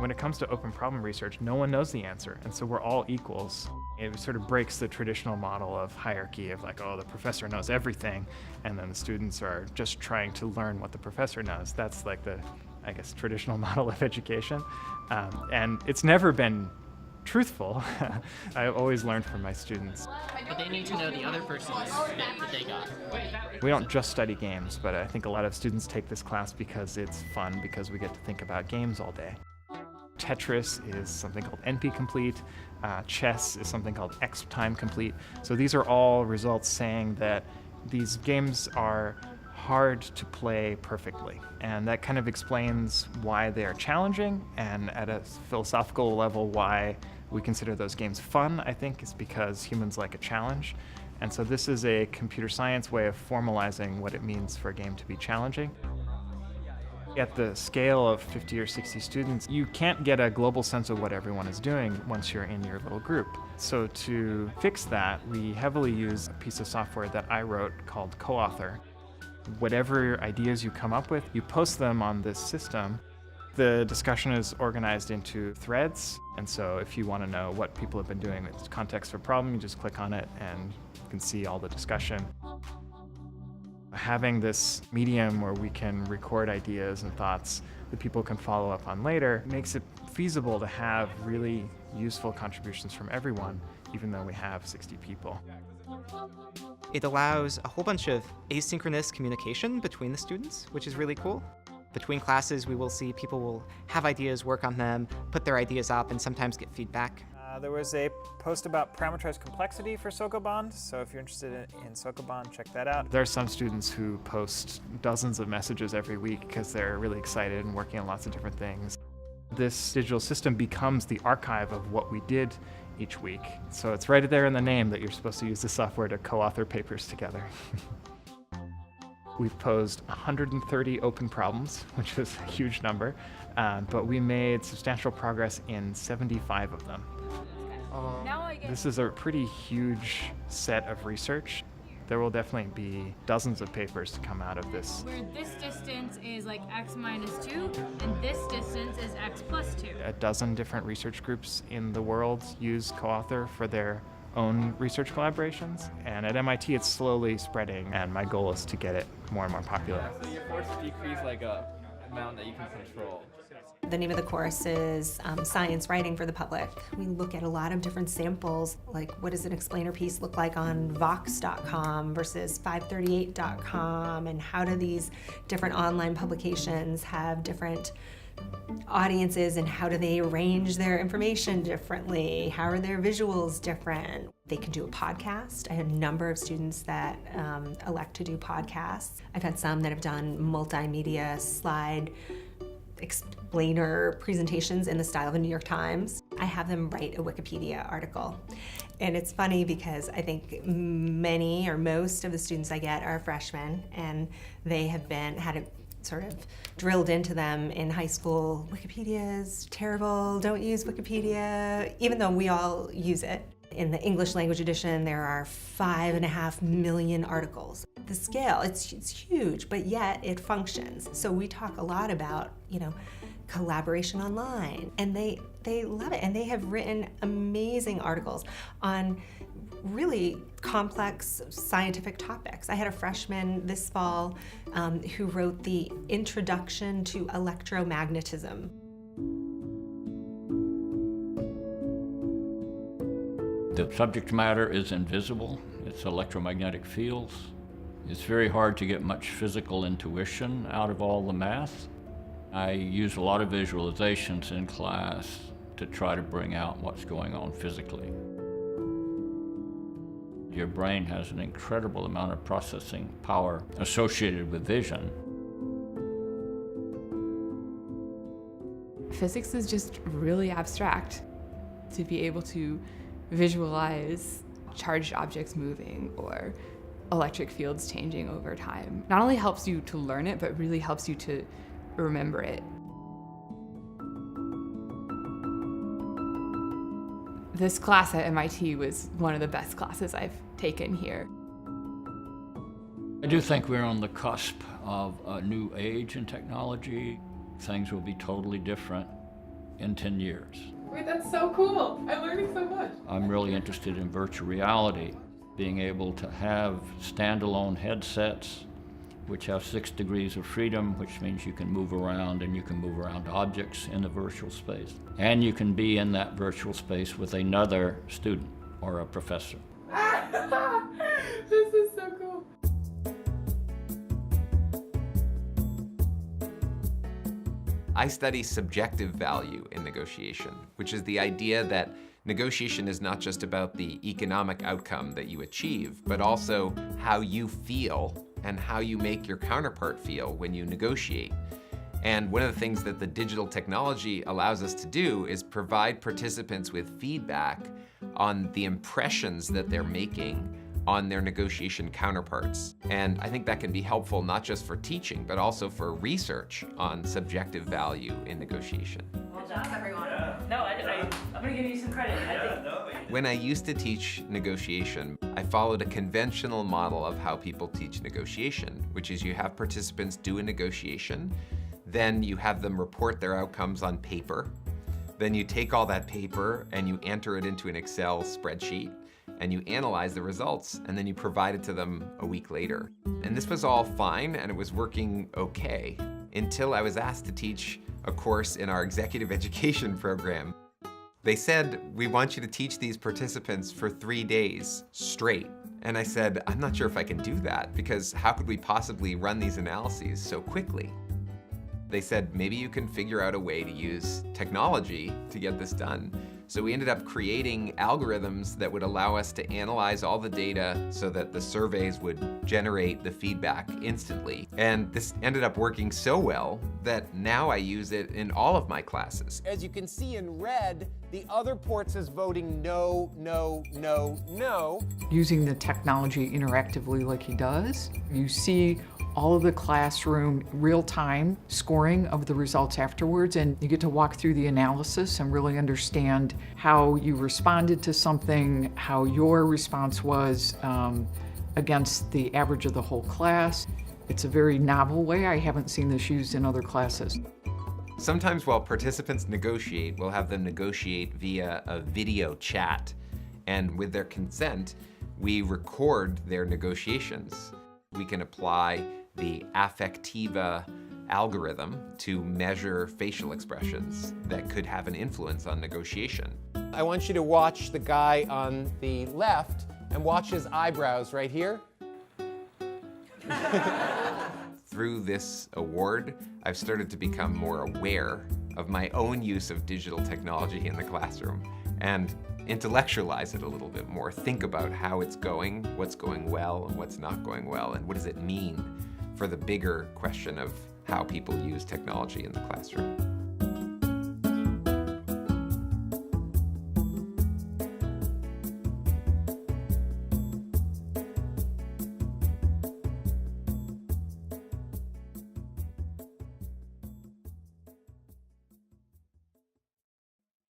When it comes to open problem research, no one knows the answer, and so we're all equals. It sort of breaks the traditional model of hierarchy of like, oh, the professor knows everything, and then the students are just trying to learn what the professor knows. That's like the, I guess, traditional model of education. And it's never been truthful. I always learned from my students. But they need to know the other person's that they got. We don't just study games, but I think a lot of students take this class because it's fun, because we get to think about games all day. Tetris is something called NP complete. Chess is something called X time complete. So these are all results saying that these games are hard to play perfectly. And that kind of explains why they are challenging, and at a philosophical level, why we consider those games fun, I think, is because humans like a challenge. And so this is a computer science way of formalizing what it means for a game to be challenging. At the scale of 50 or 60 students, you can't get a global sense of what everyone is doing once you're in your little group. So to fix that, we heavily use a piece of software that I wrote called Co-Author. Whatever ideas you come up with, you post them on this system. The discussion is organized into threads, and so if you want to know what people have been doing with context for problem, you just click on it and you can see all the discussion. Having this medium where we can record ideas and thoughts that people can follow up on later makes it feasible to have really useful contributions from everyone, even though we have 60 people. It allows a whole bunch of asynchronous communication between the students, which is really cool. Between classes, we will see people will have ideas, work on them, put their ideas up, and sometimes get feedback. There was a post about parameterized complexity for Sokoban, so if you're interested in Sokoban, check that out. There are some students who post dozens of messages every week because they're really excited and working on lots of different things. This digital system becomes the archive of what we did each week. So it's right there in the name that you're supposed to use the software to co-author papers together. We've posed 130 open problems, which was a huge number, but we made substantial progress in 75 of them. This is a pretty huge set of research. There will definitely be dozens of papers to come out of this. Where this distance is like x minus 2, and this distance is x plus 2. A dozen different research groups in the world use co-author for their own research collaborations, and at MIT it's slowly spreading, and my goal is to get it more and more popular. So you're forced to decrease like a amount that you can control. The name of the course is Science Writing for the Public. We look at a lot of different samples, like what does an explainer piece look like on Vox.com versus 538.com, and how do these different online publications have different audiences, and how do they arrange their information differently? How are their visuals different? They can do a podcast. I have a number of students that elect to do podcasts. I've had some that have done multimedia slide explainer presentations in the style of the New York Times. I have them write a Wikipedia article. And it's funny because I think many or most of the students I get are freshmen, and they have had it sort of drilled into them in high school. Wikipedia is terrible, don't use Wikipedia, even though we all use it. In the English language edition, there are 5.5 million articles. The scale, it's huge, but yet it functions. So we talk a lot about, collaboration online, and they love it, and they have written amazing articles on really complex scientific topics. I had a freshman this fall who wrote the Introduction to Electromagnetism. The subject matter is invisible. It's electromagnetic fields. It's very hard to get much physical intuition out of all the math. I use a lot of visualizations in class to try to bring out what's going on physically. Your brain has an incredible amount of processing power associated with vision. Physics is just really abstract. To be able to visualize charged objects moving or electric fields changing over time not only helps you to learn it, but really helps you to remember it. This class at MIT was one of the best classes I've taken here. I do think we're on the cusp of a new age in technology. Things will be totally different in 10 years. Wait, that's so cool. I'm learning so much. I'm really interested in virtual reality, being able to have standalone headsets which have 6 degrees of freedom, which means you can move around and you can move around objects in the virtual space. And you can be in that virtual space with another student or a professor. This is so cool. I study subjective value in negotiation, which is the idea that negotiation is not just about the economic outcome that you achieve, but also how you feel and how you make your counterpart feel when you negotiate. And one of the things that the digital technology allows us to do is provide participants with feedback on the impressions that they're making on their negotiation counterparts. And I think that can be helpful not just for teaching, but also for research on subjective value in negotiation. Well done, everyone. No, I'm gonna give you some credit. When I used to teach negotiation, I followed a conventional model of how people teach negotiation, which is you have participants do a negotiation, then you have them report their outcomes on paper, then you take all that paper and you enter it into an Excel spreadsheet, and you analyze the results, and then you provide it to them a week later. And this was all fine, and it was working okay, until I was asked to teach a course in our executive education program. They said, we want you to teach these participants for 3 days straight. And I said, I'm not sure if I can do that, because how could we possibly run these analyses so quickly? They said, maybe you can figure out a way to use technology to get this done. So we ended up creating algorithms that would allow us to analyze all the data so that the surveys would generate the feedback instantly. And this ended up working so well that now I use it in all of my classes. As you can see in red, the other port says voting no, no, no, no. Using the technology interactively like he does, you see all of the classroom real-time scoring of the results afterwards, and you get to walk through the analysis and really understand how you responded to something, how your response was against the average of the whole class. It's a very novel way. I haven't seen this used in other classes. Sometimes while participants negotiate, we'll have them negotiate via a video chat, and with their consent, we record their negotiations. We can apply the affectiva algorithm to measure facial expressions that could have an influence on negotiation. I want you to watch the guy on the left and watch his eyebrows right here. Through this award, I've started to become more aware of my own use of digital technology in the classroom and intellectualize it a little bit more. Think about how it's going, what's going well and what's not going well, and what does it mean for the bigger question of how people use technology in the classroom.